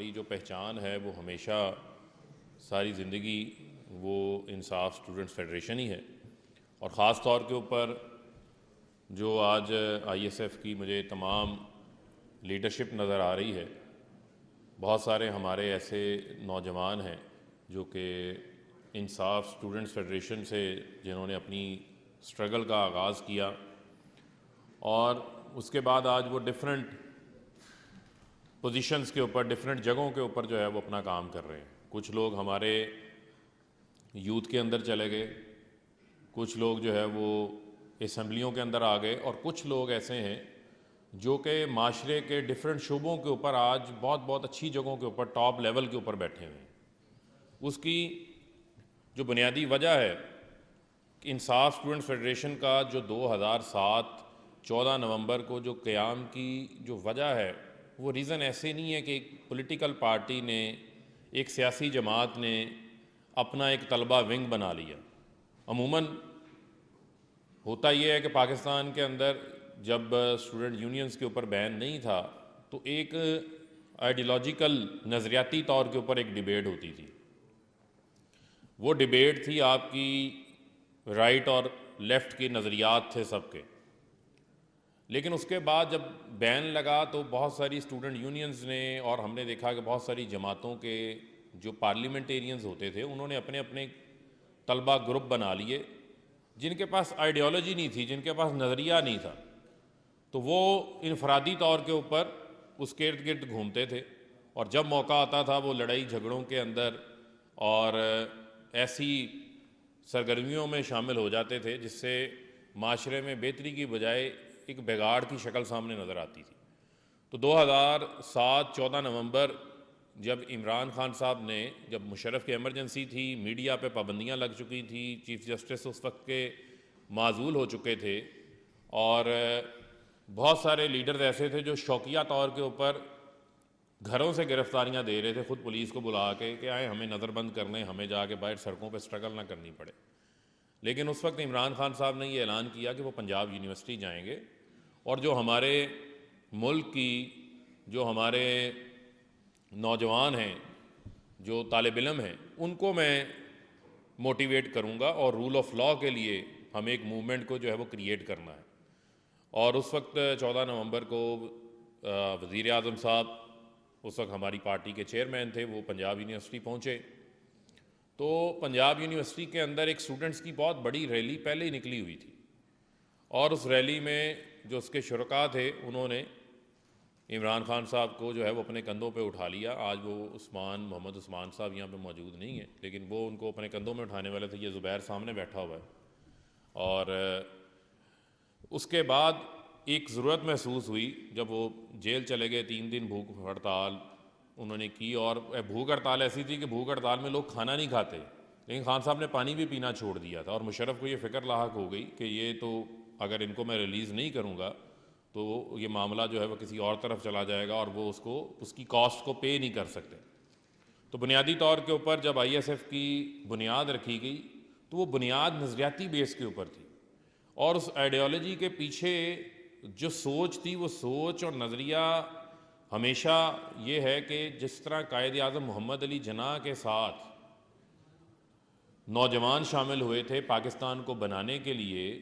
ہماری جو پہچان ہے وہ ہمیشہ ساری زندگی وہ انصاف اسٹوڈنٹس فیڈریشن ہی ہے، اور خاص طور کے اوپر جو آج آئی ایس ایف کی مجھے تمام لیڈرشپ نظر آ رہی ہے، بہت سارے ہمارے ایسے نوجوان ہیں جو کہ انصاف اسٹوڈنٹس فیڈریشن سے جنہوں نے اپنی اسٹرگل کا آغاز کیا، اور اس کے بعد آج وہ ڈفرینٹ پوزیشنز کے اوپر، ڈفرینٹ جگہوں کے اوپر جو ہے وہ اپنا کام کر رہے ہیں۔ کچھ لوگ ہمارے یوتھ کے اندر چلے گئے، کچھ لوگ جو ہے وہ اسمبلیوں کے اندر آ گئے، اور کچھ لوگ ایسے ہیں جو کہ معاشرے کے ڈفرینٹ شعبوں کے اوپر آج بہت بہت اچھی جگہوں کے اوپر، ٹاپ لیول کے اوپر بیٹھے ہوئے ہیں۔ اس کی جو بنیادی وجہ ہے کہ انصاف اسٹوڈنٹس فیڈریشن کا جو 2007 14 نومبر کو جو قیام کی جو وجہ ہے، وہ ریزن ایسے نہیں ہے کہ ایک پولیٹیکل پارٹی نے، ایک سیاسی جماعت نے اپنا ایک طلبہ ونگ بنا لیا۔ عموماً ہوتا یہ ہے کہ پاکستان کے اندر جب اسٹوڈنٹ یونینز کے اوپر بین نہیں تھا تو ایک آئیڈیالوجیکل نظریاتی طور کے اوپر ایک ڈیبیٹ ہوتی تھی۔ وہ ڈیبیٹ تھی آپ کی رائٹ اور لیفٹ کے نظریات تھے سب کے، لیکن اس کے بعد جب بین لگا تو بہت ساری اسٹوڈنٹ یونینز نے، اور ہم نے دیکھا کہ بہت ساری جماعتوں کے جو پارلیمنٹیرینز ہوتے تھے انہوں نے اپنے اپنے طلبہ گروپ بنا لیے جن کے پاس آئیڈیالوجی نہیں تھی، جن کے پاس نظریہ نہیں تھا، تو وہ انفرادی طور کے اوپر اس کے ارد گرد گھومتے تھے، اور جب موقع آتا تھا وہ لڑائی جھگڑوں کے اندر اور ایسی سرگرمیوں میں شامل ہو جاتے تھے جس سے معاشرے میں بہتری کی بجائے ایک بگاڑ کی شکل سامنے نظر آتی تھی۔ تو 2007 14 نومبر جب عمران خان صاحب نے، جب مشرف کی ایمرجنسی تھی، میڈیا پہ پابندیاں لگ چکی تھی، چیف جسٹس اس وقت کے معزول ہو چکے تھے، اور بہت سارے لیڈرز ایسے تھے جو شوقیہ طور کے اوپر گھروں سے گرفتاریاں دے رہے تھے، خود پولیس کو بلا کے کہ آئے ہمیں نظر بند کرنے، ہمیں جا کے باہر سڑکوں پہ سٹرگل نہ کرنی پڑے۔ لیکن اس وقت عمران خان صاحب نے یہ اعلان کیا کہ وہ پنجاب یونیورسٹی جائیں گے، اور جو ہمارے ملک کی، جو ہمارے نوجوان ہیں، جو طالب علم ہیں، ان کو میں موٹیویٹ کروں گا، اور رول آف لاء کے لیے ہمیں ایک موومنٹ کو جو ہے وہ کریٹ کرنا ہے۔ اور اس وقت 14 نومبر کو وزیر اعظم صاحب، اس وقت ہماری پارٹی کے چیئرمین تھے، وہ پنجاب یونیورسٹی پہنچے، تو پنجاب یونیورسٹی کے اندر ایک اسٹوڈنٹس کی بہت بڑی ریلی پہلے ہی نکلی ہوئی تھی، اور اس ریلی میں جو اس کے شرکاء تھے انہوں نے عمران خان صاحب کو جو ہے وہ اپنے کندھوں پہ اٹھا لیا۔ آج وہ محمد عثمان صاحب یہاں پہ موجود نہیں ہیں، لیکن وہ ان کو اپنے کندھوں میں اٹھانے والے تھے۔ یہ زبیر سامنے بیٹھا ہوا ہے، اور اس کے بعد ایک ضرورت محسوس ہوئی جب وہ جیل چلے گئے، 3 دن بھوک ہڑتال انہوں نے کی، اور بھوک ہڑتال ایسی تھی کہ بھوک ہڑتال میں لوگ کھانا نہیں کھاتے، لیکن خان صاحب نے پانی بھی پینا چھوڑ دیا تھا، اور مشرف کو یہ فکر لاحق ہو گئی کہ یہ تو اگر ان کو میں ریلیز نہیں کروں گا تو یہ معاملہ جو ہے وہ کسی اور طرف چلا جائے گا، اور وہ اس کی کاسٹ کو پے نہیں کر سکتے۔ تو بنیادی طور کے اوپر جب آئی ایس ایف کی بنیاد رکھی گئی تو وہ بنیاد نظریاتی بیس کے اوپر تھی، اور اس آئیڈیالوجی کے پیچھے جو سوچ تھی، وہ سوچ اور نظریہ ہمیشہ یہ ہے کہ جس طرح قائد اعظم محمد علی جناح کے ساتھ نوجوان شامل ہوئے تھے پاکستان کو بنانے کے لیے،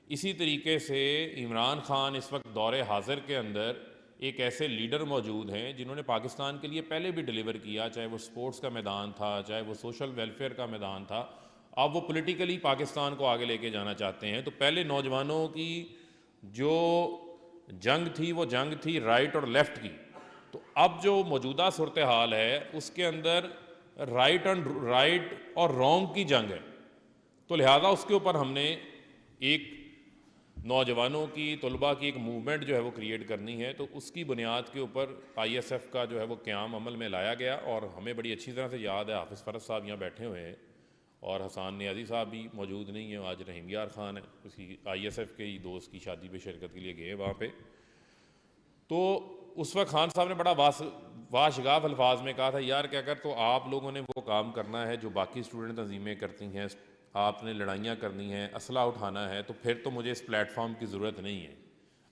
اسی طریقے سے عمران خان اس وقت دور حاضر کے اندر ایک ایسے لیڈر موجود ہیں جنہوں نے پاکستان کے لیے پہلے بھی ڈیلیور کیا، چاہے وہ سپورٹس کا میدان تھا، چاہے وہ سوشل ویلفیئر کا میدان تھا۔ اب وہ پولیٹیکلی پاکستان کو آگے لے کے جانا چاہتے ہیں، تو پہلے نوجوانوں کی جو جنگ تھی وہ جنگ تھی رائٹ اور لیفٹ کی، تو اب جو موجودہ صورتحال ہے اس کے اندر رائٹ اور رانگ کی جنگ ہے، تو لہٰذا اس کے اوپر ہم نے ایک نوجوانوں کی، طلباء کی ایک موومنٹ جو ہے وہ کریٹ کرنی ہے۔ تو اس کی بنیاد کے اوپر آئی ایس ایف کا جو ہے وہ قیام عمل میں لایا گیا، اور ہمیں بڑی اچھی طرح سے یاد ہے، حافظ فرز صاحب یہاں بیٹھے ہوئے ہیں، اور حسان نیازی صاحب بھی موجود نہیں ہیں، آج رحیم یار خان ہے، اسی آئی ایس ایف کے ہی دوست کی شادی پہ شرکت کے لیے گئے وہاں پہ۔ تو اس وقت خان صاحب نے بڑا واشگاف الفاظ میں کہا تھا، یار کہ اگر تو آپ لوگوں نے وہ کام کرنا ہے جو باقی اسٹوڈنٹ تنظیمیں کرتی ہیں، آپ نے لڑائیاں کرنی ہیں، اسلحہ اٹھانا ہے، تو پھر تو مجھے اس پلیٹ فارم کی ضرورت نہیں ہے۔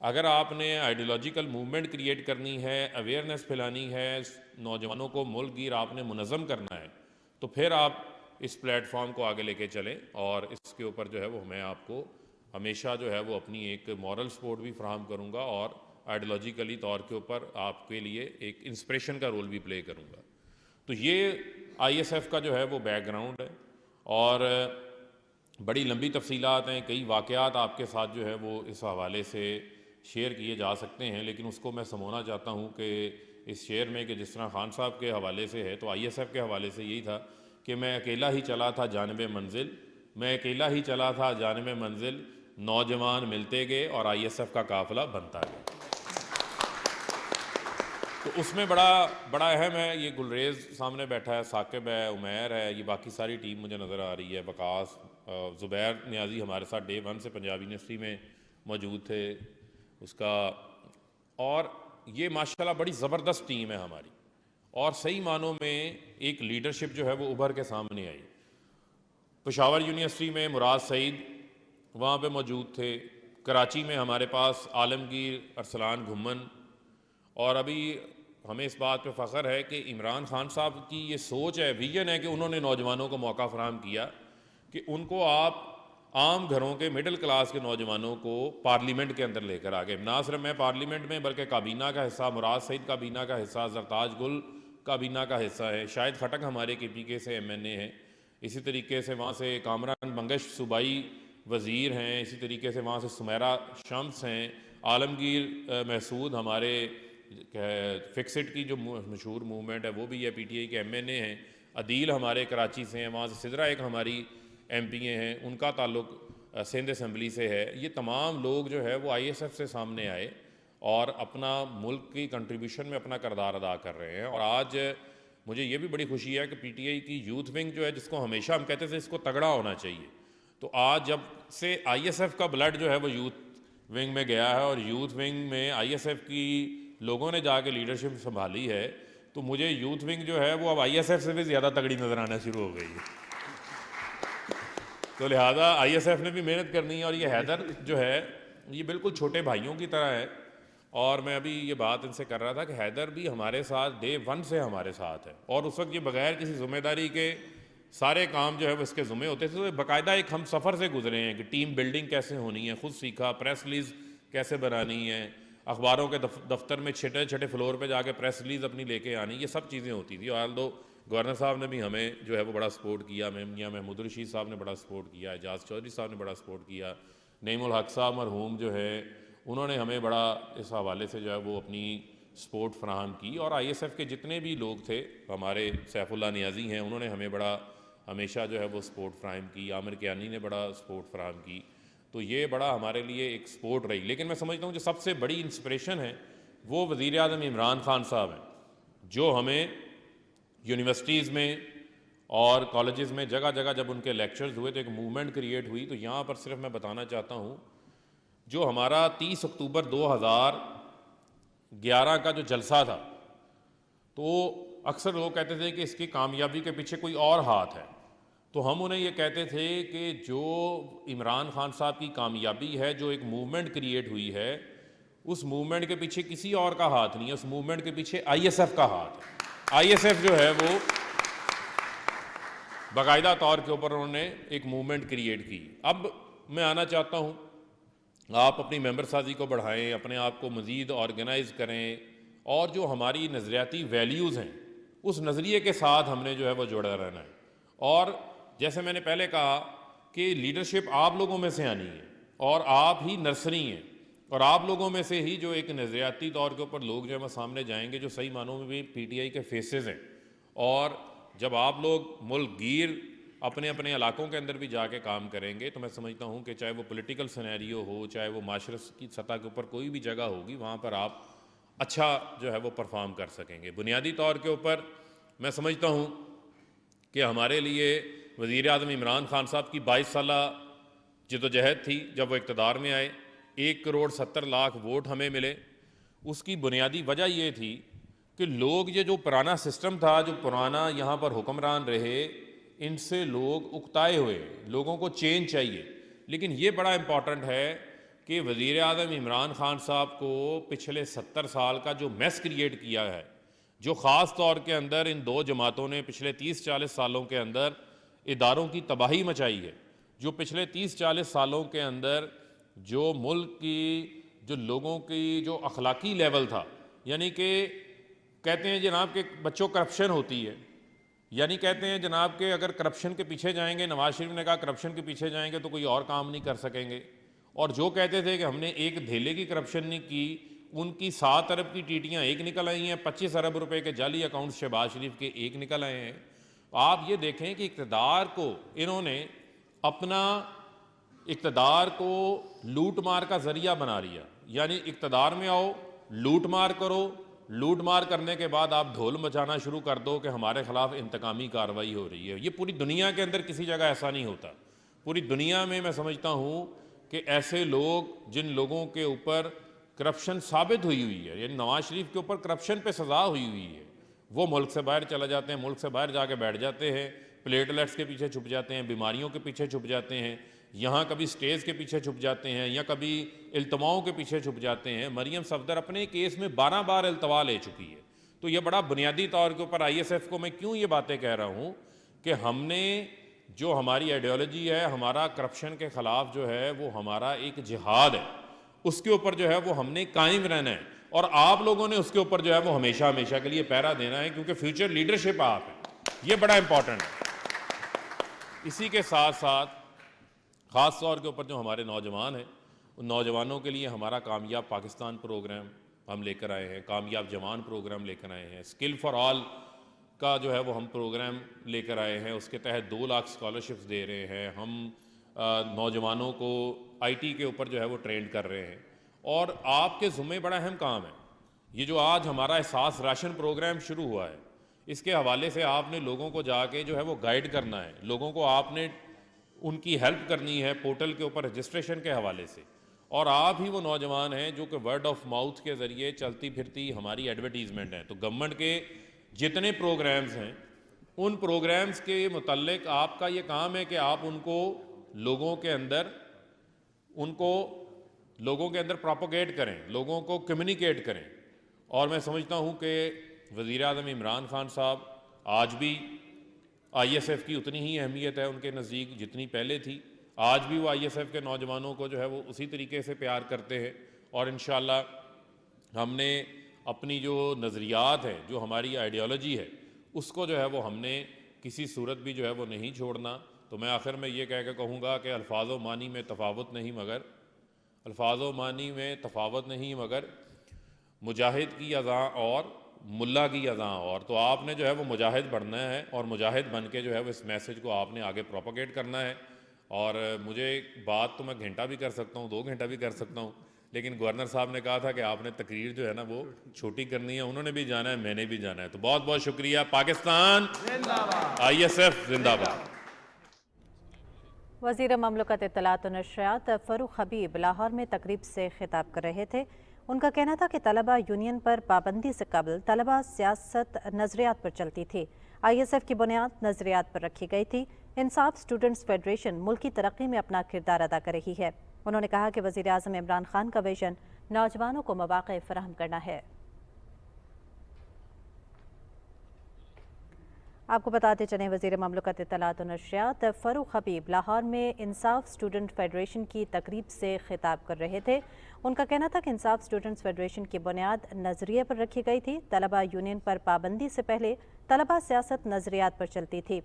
اگر آپ نے آئیڈیولوجیکل موومنٹ کریٹ کرنی ہے، اویئرنیس پھیلانی ہے، نوجوانوں کو ملک گیر آپ نے منظم کرنا ہے، تو پھر آپ اس پلیٹ فارم کو آگے لے کے چلیں، اور اس کے اوپر جو ہے وہ میں آپ کو ہمیشہ جو ہے وہ اپنی ایک مورل سپورٹ بھی فراہم کروں گا، اور آئیڈیولوجیکلی طور کے اوپر آپ کے لیے ایک انسپریشن کا رول بھی پلے کروں گا۔ تو یہ آئی ایس ایف کا جو ہے وہ بیک گراؤنڈ ہے، اور بڑی لمبی تفصیلات ہیں، کئی واقعات آپ کے ساتھ جو ہے وہ اس حوالے سے شیئر کیے جا سکتے ہیں، لیکن اس کو میں سمونا چاہتا ہوں کہ اس شیئر میں کہ جس طرح خان صاحب کے حوالے سے ہے، تو آئی ایس ایف کے حوالے سے یہی تھا کہ میں اکیلا ہی چلا تھا جانب منزل، میں اکیلا ہی چلا تھا جانب منزل، نوجوان ملتے گئے اور آئی ایس ایف کا قافلہ بنتا گیا۔ تو اس میں بڑا اہم ہے، یہ گلریز سامنے بیٹھا ہے، ثاقب ہے، عمیر ہے، یہ باقی ساری ٹیم مجھے نظر آ رہی ہے، وقاص، زبیر نیازی ہمارے ساتھ ڈے 1 سے پنجاب یونیورسٹی میں موجود تھے اس کا، اور یہ ماشاءاللہ بڑی زبردست ٹیم ہے ہماری، اور صحیح معنوں میں ایک لیڈرشپ جو ہے وہ ابھر کے سامنے آئی۔ پشاور یونیورسٹی میں مراد سعید وہاں پہ موجود تھے، کراچی میں ہمارے پاس عالمگیر، ارسلان گھمن، اور ابھی ہمیں اس بات پہ فخر ہے کہ عمران خان صاحب کی یہ سوچ ہے، ویژن ہے کہ انہوں نے نوجوانوں کو موقع فراہم کیا کہ ان کو آپ عام گھروں کے مڈل کلاس کے نوجوانوں کو پارلیمنٹ کے اندر لے کر آگے، نہ صرف میں پارلیمنٹ میں بلکہ کابینہ کا حصہ، مراد سعید کابینہ کا حصہ، زرتاج گل کابینہ کا حصہ ہے، شاہد خٹک ہمارے کے پی کے سے ایم این اے ہیں، اسی طریقے سے وہاں سے کامران بنگش صوبائی وزیر ہیں، اسی طریقے سے وہاں سے سمیرہ شمس ہیں، عالمگیر محسود ہمارے فکسڈ کی جو مشہور موومنٹ ہے وہ بھی ہے، پی ٹی آئی کے ایم این اے ہیں، عدیل ہمارے کراچی سے ہیں، وہاں سے سدرا ایک ہماری ایم پی اے ہیں، ان کا تعلق سندھ اسمبلی سے ہے۔ یہ تمام لوگ جو ہے وہ آئی ایس ایف سے سامنے آئے اور اپنا ملک کی کنٹریبیوشن میں اپنا کردار ادا کر رہے ہیں، اور آج مجھے یہ بھی بڑی خوشی ہے کہ پی ٹی آئی کی یوتھ ونگ جو ہے، جس کو ہمیشہ ہم کہتے تھے اس کو تگڑا ہونا چاہیے، تو آج جب سے آئی ایس ایف کا بلڈ جو ہے وہ یوتھ ونگ میں گیا ہے، اور یوتھ ونگ میں آئی ایس ایف کی لوگوں نے جا کے لیڈرشپ سنبھالی ہے، تو مجھے یوتھ ونگ جو ہے وہ اب آئی ایس ایف سے بھی زیادہ تگڑی نظر آنا شروع ہو گئی ہے۔ تو لہٰذا آئی ایس ایف نے بھی محنت کرنی ہے، اور یہ حیدر جو ہے یہ بالکل چھوٹے بھائیوں کی طرح ہے، اور میں ابھی یہ بات ان سے کر رہا تھا کہ حیدر بھی ہمارے ساتھ ڈے 1 سے ہمارے ساتھ ہے، اور اس وقت یہ بغیر کسی ذمہ داری کے سارے کام جو ہے وہ اس کے ذمہ ہوتے تھے، تو باقاعدہ ایک ہم سفر سے گزرے ہیں کہ ٹیم بلڈنگ کیسے ہونی ہے، خود سیکھا، پریس ریلیز کیسے بنانی ہے، اخباروں کے دفتر میں چھٹے چھٹے فلور پہ جا کے پریس ریلیز اپنی لے کے آنی، یہ سب چیزیں ہوتی تھی، اور دو گورنر صاحب نے بھی ہمیں جو ہے وہ بڑا سپورٹ کیا، میاں محمود رشید صاحب نے بڑا سپورٹ کیا، اعجاز چودھری صاحب نے بڑا سپورٹ کیا، نعیم الحق صاحب مرحوم جو ہے انہوں نے ہمیں بڑا اس حوالے سے جو ہے وہ اپنی سپورٹ فراہم کی، اور آئی ایس ایف کے جتنے بھی لوگ تھے، ہمارے سیف اللہ نیازی ہیں، انہوں نے ہمیں بڑا ہمیشہ جو ہے وہ سپورٹ فراہم کی، عامر کیانی نے بڑا سپورٹ فراہم کی، تو یہ بڑا ہمارے لیے ایک سپورٹ رہی۔ لیکن میں سمجھتا ہوں جو سب سے بڑی انسپریشن ہے وہ وزیر اعظم عمران خان صاحب ہیں، جو ہمیں یونیورسٹیز میں اور کالجز میں جگہ جگہ جب ان کے لیکچرز ہوئے تو ایک موومنٹ کریٹ ہوئی، تو یہاں پر صرف میں بتانا چاہتا ہوں جو ہمارا 30 اکتوبر 2011 کا جو جلسہ تھا، تو اکثر لوگ کہتے تھے کہ اس کی کامیابی کے پیچھے کوئی اور ہاتھ ہے، تو ہم انہیں یہ کہتے تھے کہ جو عمران خان صاحب کی کامیابی ہے، جو ایک موومنٹ کریٹ ہوئی ہے، اس موومنٹ کے پیچھے کسی اور کا ہاتھ نہیں ہے، اس موومنٹ کے پیچھے آئی ایس ایف کا ہاتھ ہے۔ آئی ایس ایف جو ہے وہ باقاعدہ طور کے اوپر انہوں نے ایک موومنٹ کریٹ کی۔ اب میں آنا چاہتا ہوں آپ اپنی ممبر سازی کو بڑھائیں، اپنے آپ کو مزید آرگنائز کریں، اور جو ہماری نظریاتی ویلیوز ہیں اس نظریے کے ساتھ ہم نے جو ہے وہ جڑا رہنا ہے، اور جیسے میں نے پہلے کہا کہ لیڈرشپ آپ لوگوں میں سے آنی ہے، اور آپ ہی نرسری ہیں، اور آپ لوگوں میں سے ہی جو ایک نظریاتی طور کے اوپر لوگ جو ہے وہ سامنے جائیں گے، جو صحیح معنوں میں بھی پی ٹی آئی کے فیسز ہیں، اور جب آپ لوگ ملک گیر اپنے اپنے علاقوں کے اندر بھی جا کے کام کریں گے، تو میں سمجھتا ہوں کہ چاہے وہ پولیٹیکل سینیریو ہو، چاہے وہ معاشرت کی سطح کے اوپر کوئی بھی جگہ ہوگی، وہاں پر آپ اچھا جو ہے وہ پرفارم کر سکیں گے۔ بنیادی طور کے اوپر میں سمجھتا ہوں کہ ہمارے لیے وزیر اعظم عمران خان صاحب کی 22 سالہ جدوجہد تھی، جب وہ اقتدار میں آئے، 1,70,00,000 ووٹ ہمیں ملے، اس کی بنیادی وجہ یہ تھی کہ لوگ یہ جو پرانا سسٹم تھا، جو پرانا یہاں پر حکمران رہے، ان سے لوگ اکتائے ہوئے، لوگوں کو چینج چاہیے، لیکن یہ بڑا امپورٹنٹ ہے کہ وزیر اعظم عمران خان صاحب کو پچھلے 70 سال کا جو میس کریٹ کیا ہے، جو خاص طور کے اندر ان دو جماعتوں نے پچھلے 30-40 سالوں کے اندر اداروں کی تباہی مچائی ہے، جو پچھلے 30-40 سالوں کے اندر جو ملک کی جو لوگوں کی جو اخلاقی لیول تھا، یعنی کہ کہتے ہیں جناب کہ بچوں کرپشن ہوتی ہے، یعنی کہتے ہیں جناب کہ اگر کرپشن کے پیچھے جائیں گے، نواز شریف نے کہا کرپشن کے پیچھے جائیں گے تو کوئی اور کام نہیں کر سکیں گے، اور جو کہتے تھے کہ ہم نے ایک دھیلے کی کرپشن نہیں کی، ان کی 7 ارب کی ٹیٹیاں ایک نکل آئی ہیں، 25 ارب روپے کے جعلی اکاؤنٹ شہباز شریف کے ایک نکل آئے ہیں۔ آپ یہ دیکھیں کہ اقتدار کو انہوں نے اپنا اقتدار کو لوٹ مار کا ذریعہ بنا لیا، یعنی اقتدار میں آؤ، لوٹ مار کرو، لوٹ مار کرنے کے بعد آپ ڈھول مچانا شروع کر دو کہ ہمارے خلاف انتقامی کارروائی ہو رہی ہے۔ یہ پوری دنیا کے اندر کسی جگہ ایسا نہیں ہوتا، پوری دنیا میں سمجھتا ہوں کہ ایسے لوگ جن لوگوں کے اوپر کرپشن ثابت ہوئی ہے، یعنی نواز شریف کے اوپر کرپشن پہ سزا ہوئی ہے، وہ ملک سے باہر چلا جاتے ہیں، ملک سے باہر جا کے بیٹھ جاتے ہیں، پلیٹلیٹس کے پیچھے چھپ جاتے ہیں، بیماریوں کے پیچھے چھپ جاتے ہیں، یہاں کبھی سٹیز کے پیچھے چھپ جاتے ہیں یا کبھی التواؤں کے پیچھے چھپ جاتے ہیں۔ مریم صفدر اپنے کیس میں 12 بار التوا لے چکی ہے۔ تو یہ بڑا بنیادی طور کے اوپر آئی ایس ایف کو میں کیوں یہ باتیں کہہ رہا ہوں کہ ہم نے جو ہماری آئیڈیالوجی ہے، ہمارا کرپشن کے خلاف جو ہے وہ ہمارا ایک جہاد ہے، اس کے اوپر جو ہے وہ ہم نے قائم رہنا ہے، اور آپ لوگوں نے اس کے اوپر جو ہے وہ ہمیشہ ہمیشہ کے لیے پہرا دینا ہے، کیونکہ فیوچر لیڈرشپ آپ ہے، یہ بڑا امپورٹنٹ ہے۔ اسی کے ساتھ ساتھ خاص طور کے اوپر جو ہمارے نوجوان ہیں، ان نوجوانوں کے لیے ہمارا کامیاب پاکستان پروگرام ہم لے کر آئے ہیں، کامیاب جوان پروگرام لے کر آئے ہیں، اسکل فار آل کا جو ہے وہ ہم پروگرام لے کر آئے ہیں، اس کے تحت 2 لاکھ اسکالرشپس دے رہے ہیں، ہم نوجوانوں کو آئی ٹی کے اوپر جو ہے وہ ٹرینڈ کر رہے ہیں، اور آپ کے ذمہ بڑا اہم کام ہے۔ یہ جو آج ہمارا احساس راشن پروگرام شروع ہوا ہے، اس کے حوالے سے آپ نے لوگوں کو جا کے جو ہے وہ گائیڈ کرنا ہے، لوگوں کو آپ نے ان کی ہیلپ کرنی ہے پورٹل کے اوپر رجسٹریشن کے حوالے سے، اور آپ ہی وہ نوجوان ہیں جو کہ ورڈ آف ماؤتھ کے ذریعے چلتی پھرتی ہماری ایڈورٹیزمنٹ ہیں۔ تو گورنمنٹ کے جتنے پروگرامز ہیں، ان پروگرامز کے متعلق آپ کا یہ کام ہے کہ آپ ان کو لوگوں کے اندر پروپیگیٹ کریں، لوگوں کو کمیونیکیٹ کریں، اور میں سمجھتا ہوں کہ وزیر اعظم عمران خان صاحب آج بھی آئی ایس ایف کی اتنی ہی اہمیت ہے ان کے نزدیک جتنی پہلے تھی، آج بھی وہ آئی ایس ایف کے نوجوانوں کو جو ہے وہ اسی طریقے سے پیار کرتے ہیں، اور انشاءاللہ ہم نے اپنی جو نظریات ہیں، جو ہماری آئیڈیالوجی ہے، اس کو جو ہے وہ ہم نے کسی صورت بھی جو ہے وہ نہیں چھوڑنا۔ تو میں آخر میں یہ کہہ کے کہوں گا کہ الفاظ و معنی میں تفاوت نہیں مگر مجاہد کی اذاں اور ملا کی اذاں اور، تو آپ نے جو ہے وہ مجاہد بننا ہے، اور مجاہد بن کے جو ہے وہ اس میسج کو آپ نے آگے پروپیگیٹ کرنا ہے۔ اور مجھے بات تو میں گھنٹہ بھی کر سکتا ہوں، 2 گھنٹہ بھی کر سکتا ہوں، لیکن گورنر صاحب نے کہا تھا کہ آپ نے تقریر جو ہے نا وہ چھوٹی کرنی ہے، انہوں نے بھی جانا ہے، میں نے بھی جانا ہے۔ تو بہت بہت شکریہ۔ پاکستان زندہ باد، آئی ایس ایف زندہ باد۔ وزیر مملکت اطلاعات و نشریات فروخ حبیب لاہور میں تقریب سے خطاب کر رہے تھے۔ ان کا کہنا تھا کہ طلبہ یونین پر پابندی سے قبل طلبہ سیاست نظریات پر چلتی تھی، آئی ایس ایف کی بنیاد نظریات پر رکھی گئی تھی۔ انصاف اسٹوڈنٹس فیڈریشن ملکی ترقی میں اپنا کردار ادا کر رہی ہے۔ انہوں نے کہا کہ وزیر اعظم عمران خان کا ویژن نوجوانوں کو مواقع فراہم کرنا ہے۔ آپ کو بتاتے چلیں وزیر مملکت اطلاعات و نشریات فروخ حبیب لاہور میں انصاف اسٹوڈنٹ فیڈریشن کی تقریب سے خطاب کر رہے تھے۔ ان کا کہنا تھا کہ انصاف اسٹوڈنٹس فیڈریشن کی بنیاد نظریے پر رکھی گئی تھی، طلبہ یونین پر پابندی سے پہلے طلبہ سیاست نظریات پر چلتی تھی۔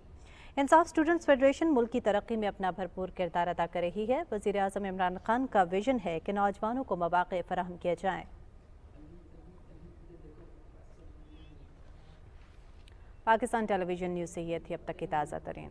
انصاف اسٹوڈنٹس فیڈریشن ملک کی ترقی میں اپنا بھرپور کردار ادا کر رہی ہے۔ وزیر اعظم عمران خان کا ویژن ہے کہ نوجوانوں کو مواقع فراہم کیے جائیں۔ پاکستان ٹیلی ویژن نیوز سے یہ تھی اب تک کی تازہ ترین